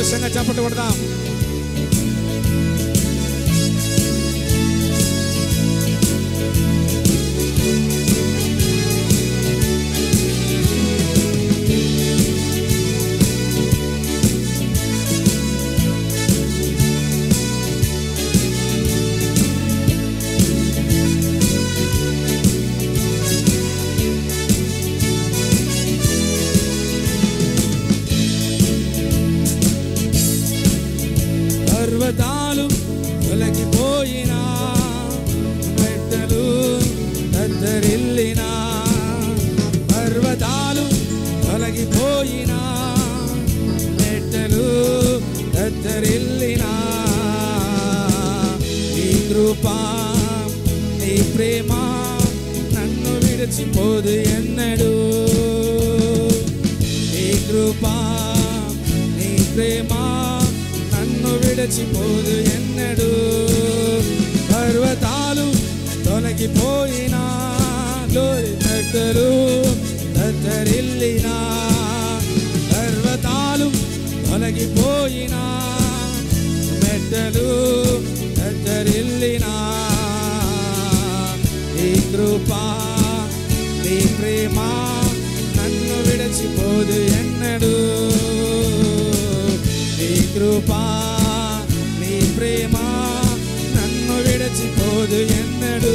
సంతోషంగా చప్పట్లు కొడదాం. పర్వతాలు తొలగిపోయినా, మెట్టలు దద్దరిల్లినా, పర్వతాలు తొలగిపోయినా, మెట్టలు దద్దరిల్లినా, నీ కృప నీ ప్రేమ నన్ను విడిచిపోదు ఎన్నడూ. నీ కృప నీ ప్రేమ నన్ను విడిచిపోదు ఎన్నడూ. పర్వతాలు తొలగిపోయినా, మెట్టలు దద్దరిల్లినా, పర్వతాలు తొలగిపోయినా, మెట్టలు దద్దరిల్లినా, నీ కృప నీ ప్రేమ నన్ను విడిచిపోదు ఎన్నడూ. నీ కృప నీ ప్రేమ నన్ను విడిచిపోదు ఎన్నడూ.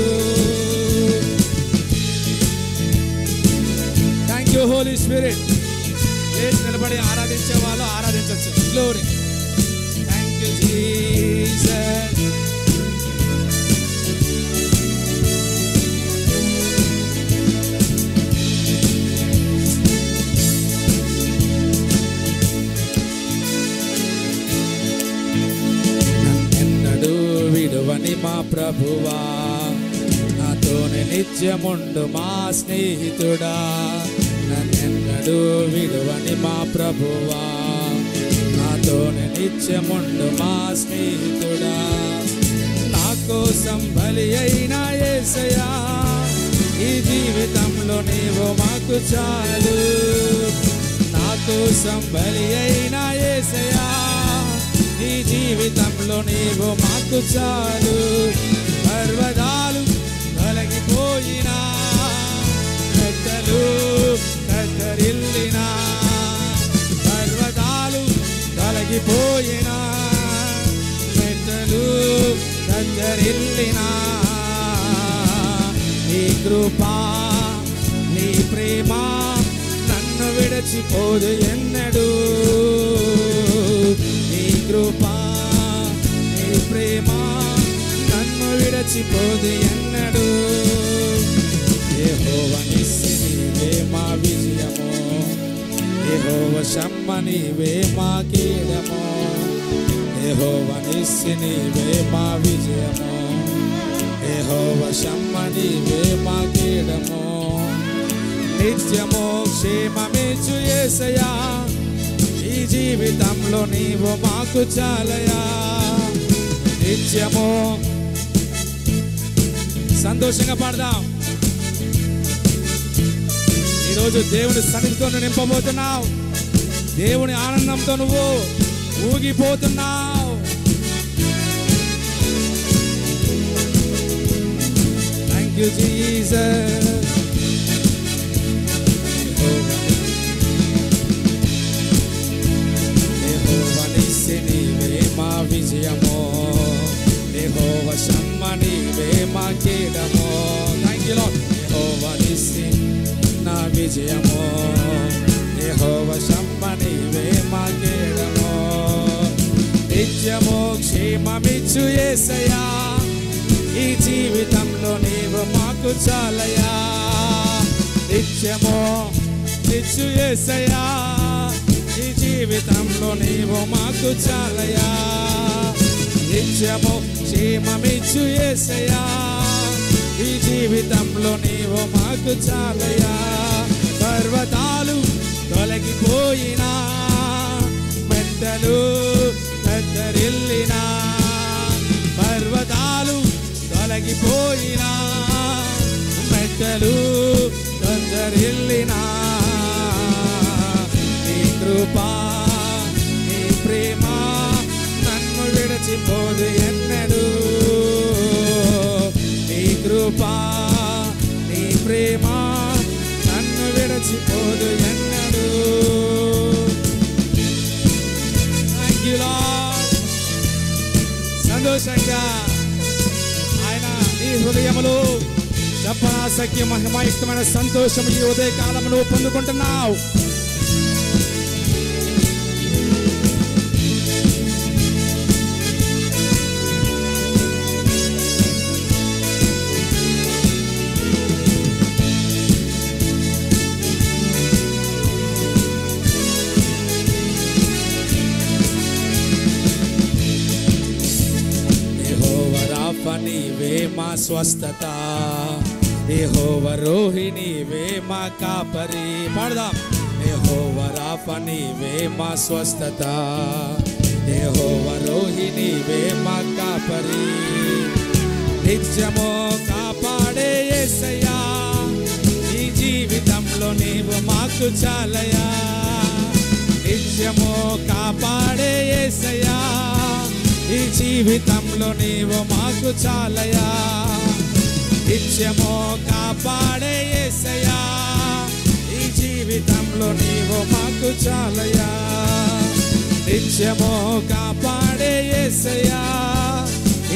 Thank you Holy Spirit. లేచి నిలబడి ఆరాధించే వాళ్ళు ఆరాధించవచ్చు. గ్లోరీ. Thank you Jesus. విడువని మా ప్రభువా, నాతోనే నిత్యముండు మా స్నేహితుడా. నన్నెన్నడూ విడువని మా ప్రభువా, నాతోనే నిత్యముండు మా స్నేహితుడా. నా కోసం బలి అయిన యేసయ్యా, ఈ జీవితంలో నీవు మాకు చాలు. నా కోసం బలి అయిన యేసయ్యా, ఈ జీవితంలో నీవు మాకు చాలు. పర్వతాలు తొలగిపోయినా, మెట్టలు దద్దరిల్లినా, పర్వతాలు తొలగిపోయినా, మెట్టలు దద్దరిల్లినా, నీ కృప నీ ప్రేమ నన్ను విడిచిపోదు ఎన్నడూ. నీ కృప నీ ప్రేమ నన్ను విడిచిపోదు ఎన్నడూ. యెహోవా నిస్సి నీవే మా విజయము, యెహోవా షమ్మా నీవే మా కీడము, యెహోవా నిస్సి నీవే మా విజయము, యెహోవా షమ్మా నీవే మా కీడము. నిత్యము క్షేమమిచ్చు యేసయ్యా, ఈ జీవితంలో నీవు మాకు చాలయా. నిత్యము సంతోషంగా పాడదాం. ఈరోజు దేవుని సన్నిధితో నువ్వు నింపబోతున్నావు. దేవుని ఆనందంతో నువ్వు ఊగిపోతున్నావు. Thank you Jesus. యెహోవా నిస్సి నీవే మా విజయము, యెహోవా షమ్మా నీవే మా కీడము. Thank you Lord. యెహోవా నిస్సి నా విజయము, యెహోవా షమ్మా నీవే మా కీడము. నిత్యము క్షేమమిచ్చు యేసయ్యా, ఈ జీవితంలో నీవు మాకు చాలయా. నిత్యము నిచ్చు యేసయ్యా, ఈ జీవితంలో నీవు మాకు చాలయా. నిత్యము క్షేమమిచ్చు యేసయ్యా, ఈ జీవితంలో నీవు మాకు చాలయా. పర్వతాలు తొలగిపోయినా, మెట్టలు దద్దరిల్లినా, పర్వతాలు తొలగిపోయినా, మెట్టలు దద్దరిల్లినా, నీ కృప నీ ప్రేమ ఉదయకాలములో చెప్పనాసక్తి మహిమాయుక్తమైన సంతోషం ఈ ఉదయకాలములో పొందుకుంటున్నావు. నీవే మా స్వస్థత, యెహోవా రోహి నీవే మా కాపరి. పాడదాం. యెహోవా రాఫా నీవే మా స్వస్థత, యెహోవా రోహి నీవే మా కాపరి. నిత్యము కాపాడే యేసయ్యా, ఈ జీవితంలో నీవు మాకు చాలయా. నిత్యము కాపాడే యేసయ్యా, ఈ జీవితంలో నీవు మాకు చాలయా. నిత్యము కాపాడే యేసయ్యా, ఈ జీవితంలో నీవు మాకు చాలయా. నిత్యము కాపాడే యేసయ్యా,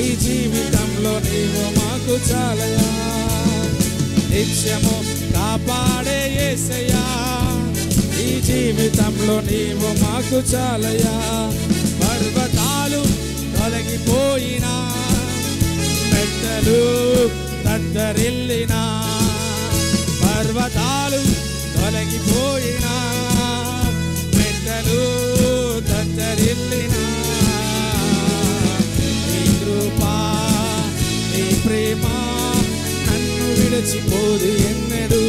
ఈ జీవితంలో నీవు మాకు చాలయా. నిత్యము కాపాడే యేసయ్యా, ఈ జీవితంలో నీవు మాకు చాలయా. పర్వతాలు తొలగిపోయినా, మెట్టలు తత్తరిల్లినా, పర్వతాలు తొలగిపోయినా, మెట్టలు తత్తరిల్లినా, నీ కృపా నీ ప్రేమ నన్ను విడిచిపోదు ఎన్నడూ.